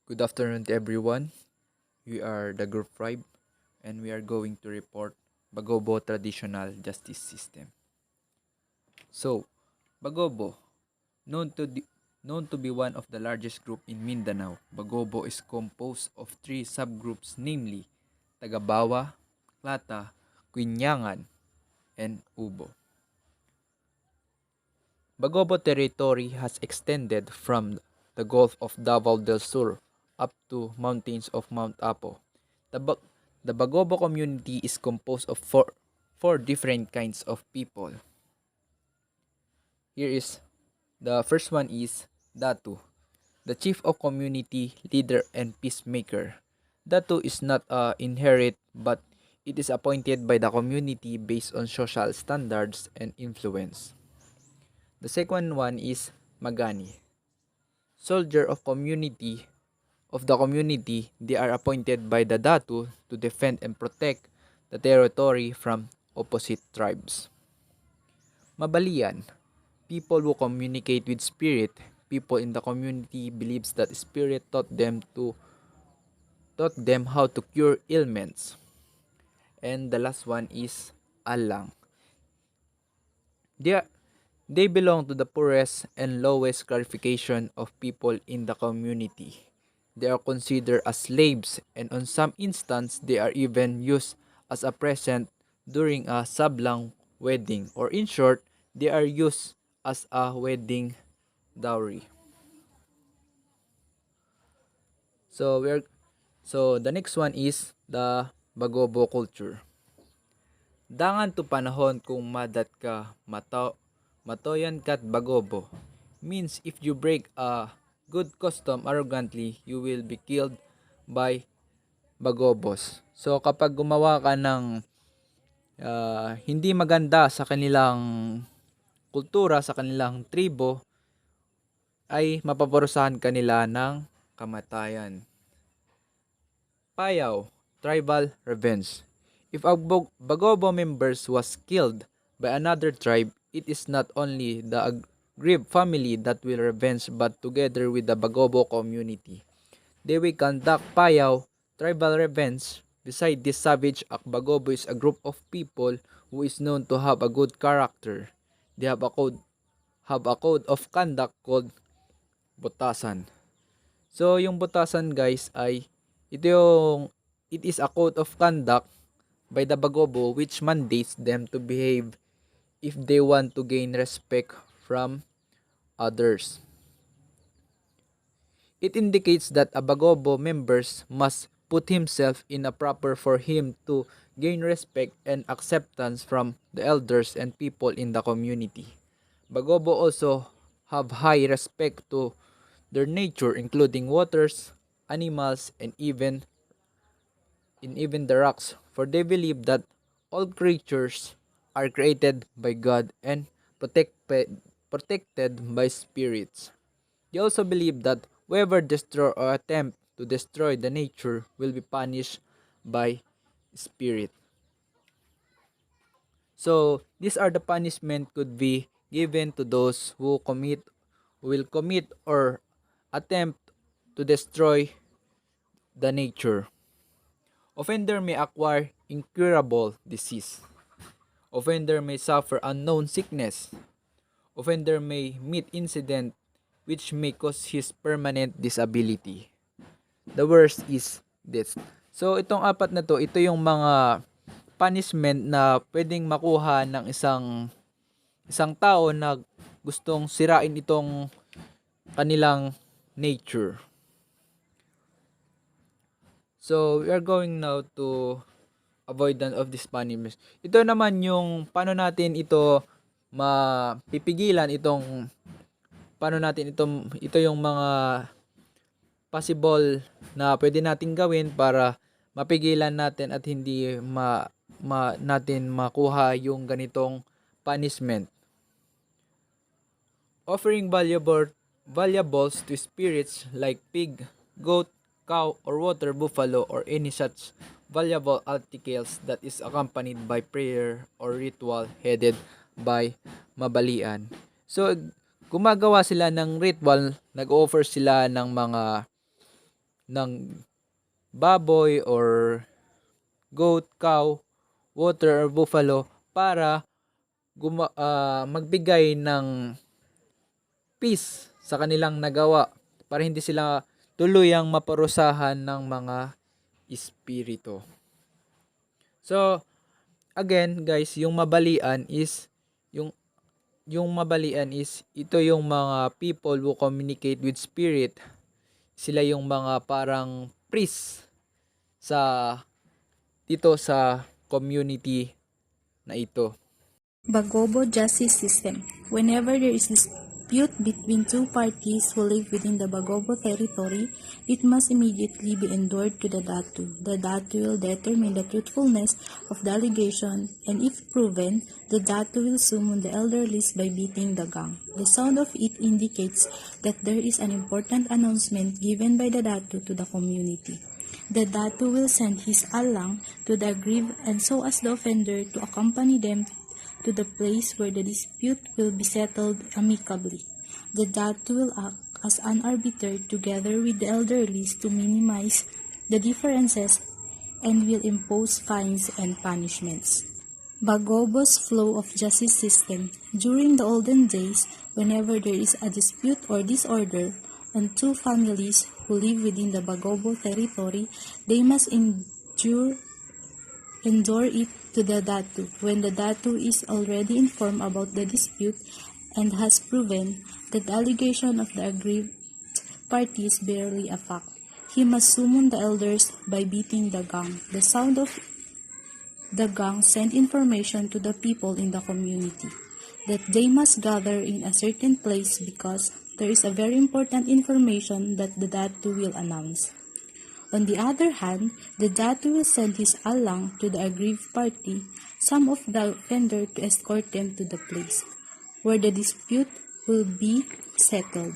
Good afternoon to everyone. We are the Group 5 and we are going to report Bagobo Traditional Justice System. So, Bagobo, known to, known to be one of the largest group in Mindanao, Bagobo is composed of three subgroups namely Tagabawa, Klata, Quinyangan, and Ubo. Bagobo territory has extended from the Gulf of Davao del Sur up to mountains of Mount Apo. The, the Bagobo community is composed of four different kinds of people. Here is the first one is Datu, the chief of community leader and peacemaker. Datu is not inherit but it is appointed by the community based on social standards and influence. The second one is Magani, soldier of the community. They are appointed by the Datu to defend and protect the territory from opposite tribes. Mabalian, people who communicate with spirit. People in the community believes that spirit taught them how to cure ailments. And the last one is Alang. They are, they belong to the poorest and lowest classification of people in the community. They are considered as slaves and on some instances they are even used as a present during a sablang wedding, or in short, they are used as a wedding dowry. So the next one is the Bagobo culture. Dangan to panahon kung madat ka matoyan kat Bagobo means if you break a good custom arrogantly, you will be killed by Bagobos. So kapag gumawa ka ng hindi maganda sa kanilang kultura, sa kanilang tribo, ay mapaparusahan kanila ng kamatayan. Payaw, tribal revenge. If a Bagobo members was killed by another tribe, it is not only the aggrieved family that will revenge but together with the Bagobo community. They will conduct payaw, tribal revenge. Beside this savage act, Bagobo is a group of people who is known to have a good character. They have a code of conduct called Butasan. So yung Butasan guys ay it is a code of conduct by the Bagobo which mandates them to behave if they want to gain respect from others. It indicates that a Bagobo members must put himself in a proper for him to gain respect and acceptance from the elders and people in the community. Bagobo also have high respect to their nature, including waters, animals, and even the rocks, for they believe that all creatures are created by God and protected by spirits. They also believe that whoever destroy or attempt to destroy the nature will be punished by spirit. So these are the punishment could be given to those who will commit or attempt to destroy the nature. Offender may acquire incurable disease. Offender may suffer unknown sickness. Offender may meet incident which may cause his permanent disability. The worst is death. So itong apat na to, ito yung mga punishment na pwedeng makuha ng isang tao na gustong sirain itong kanilang nature. So we are going now to avoidance of this punishment. Ito naman yung paano natin ito mapipigilan ito yung mga possible na pwede nating gawin para mapigilan natin at hindi natin makuha yung ganitong punishment. Offering valuables to spirits like pig, goat, cow, or water buffalo, or any such valuable articles that is accompanied by prayer or ritual headed by mabalian. So, gumagawa sila ng ritual, nag-offer sila ng mga ng baboy or goat, cow, water or buffalo para magbigay ng peace sa kanilang nagawa para hindi sila tuluyang maparusahan ng mga espiritu. So, again guys, yung yung mabalian is ito yung mga people who communicate with spirit. Sila yung mga parang priest sa dito sa community na ito. Bagobo justice system. Whenever there is dispute between two parties who live within the Bagobo territory, it must immediately be endured to the Datu. The Datu will determine the truthfulness of the allegation, and if proven, the Datu will summon the elderlies by beating the gong. The sound of it indicates that there is an important announcement given by the Datu to the community. The Datu will send his alang to the aggrieved and so as the offender to accompany them to the place where the dispute will be settled amicably. The Datu will act as an arbiter together with the elderlies to minimize the differences and will impose fines and punishments. Bagobo's flow of justice system. During the olden days, whenever there is a dispute or disorder on two families who live within the Bagobo territory, they must endure it to the Datu. When the Datu is already informed about the dispute and has proven that the allegation of the aggrieved party is barely a fact, he must summon the elders by beating the gong. The sound of the gong sends information to the people in the community that they must gather in a certain place because there is a very important information that the Datu will announce. On the other hand, the Datu will send his alang to the aggrieved party, some of the offender to escort them to the place where the dispute will be settled.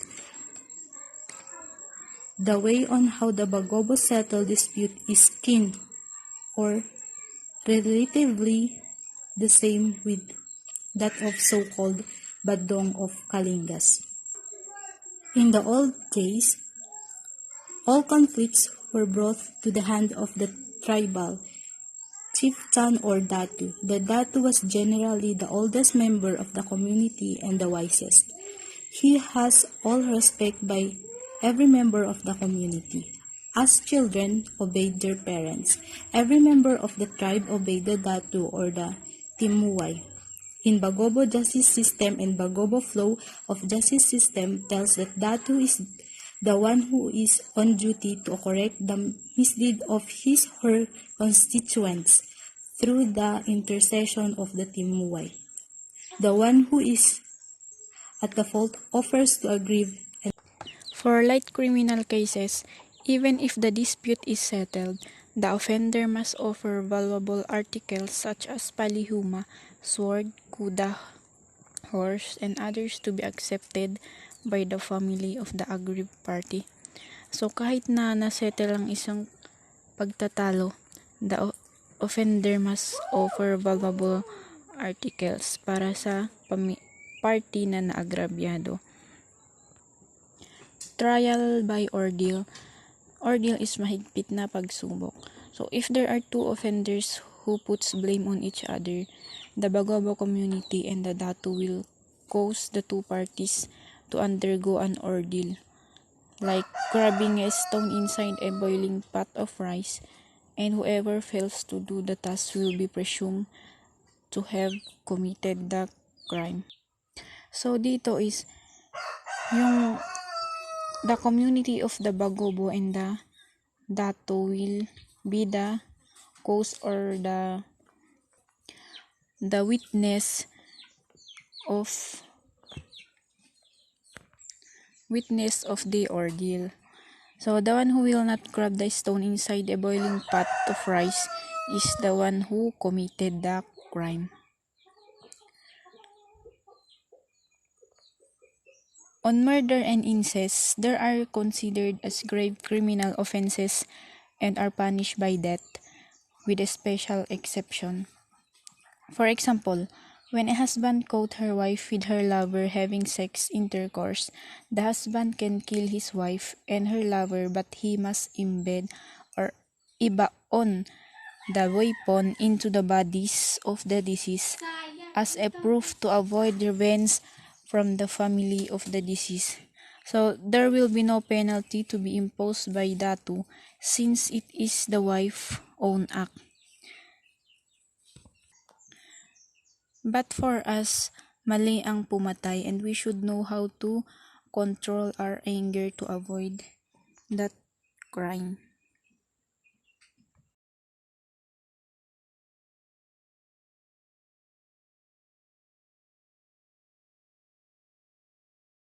The way on how the Bagobo settle dispute is kin or relatively the same with that of so-called Badong of Kalingas. In the old days, all conflicts were brought to the hand of the tribal chieftain or Datu. The Datu was generally the oldest member of the community and the wisest. He has all respect by every member of the community. As children obeyed their parents, every member of the tribe obeyed the Datu or the Timuay. In Bagobo justice system and Bagobo flow of justice system tells that Datu is the one who is on duty to correct the misdeed of his or her constituents through the intercession of the Timuay. The one who is at the fault offers to aggrieve. For light criminal cases, even if the dispute is settled, the offender must offer valuable articles such as palihuma, sword, kuda, horse, and others to be accepted by the family of the aggrieved party. So kahit na nasettle ang isang pagtatalo, the offender must offer valuable articles para sa party na naagrabyado. Trial by ordeal. Ordeal is mahigpit na pagsubok. So if there are two offenders who puts blame on each other, the Bagobo community and the Datu will cause the two parties to undergo an ordeal, like grabbing a stone inside a boiling pot of rice, and whoever fails to do the task will be presumed to have committed the crime. So dito is yung the community of the Bagobo and the Datu will be the cause or the witness of the ordeal. So the one who will not grab the stone inside a boiling pot of rice is the one who committed the crime. On murder and incest, there are considered as grave criminal offenses and are punished by death, with a special exception. For example, When a husband caught her wife with her lover having sex intercourse, the husband can kill his wife and her lover, but he must embed or ibaon the weapon into the bodies of the deceased as a proof to avoid revenge from the family of the deceased. So there will be no penalty to be imposed by Datu since it is the wife's own act. But for us, mali ang pumatay and we should know how to control our anger to avoid that crime.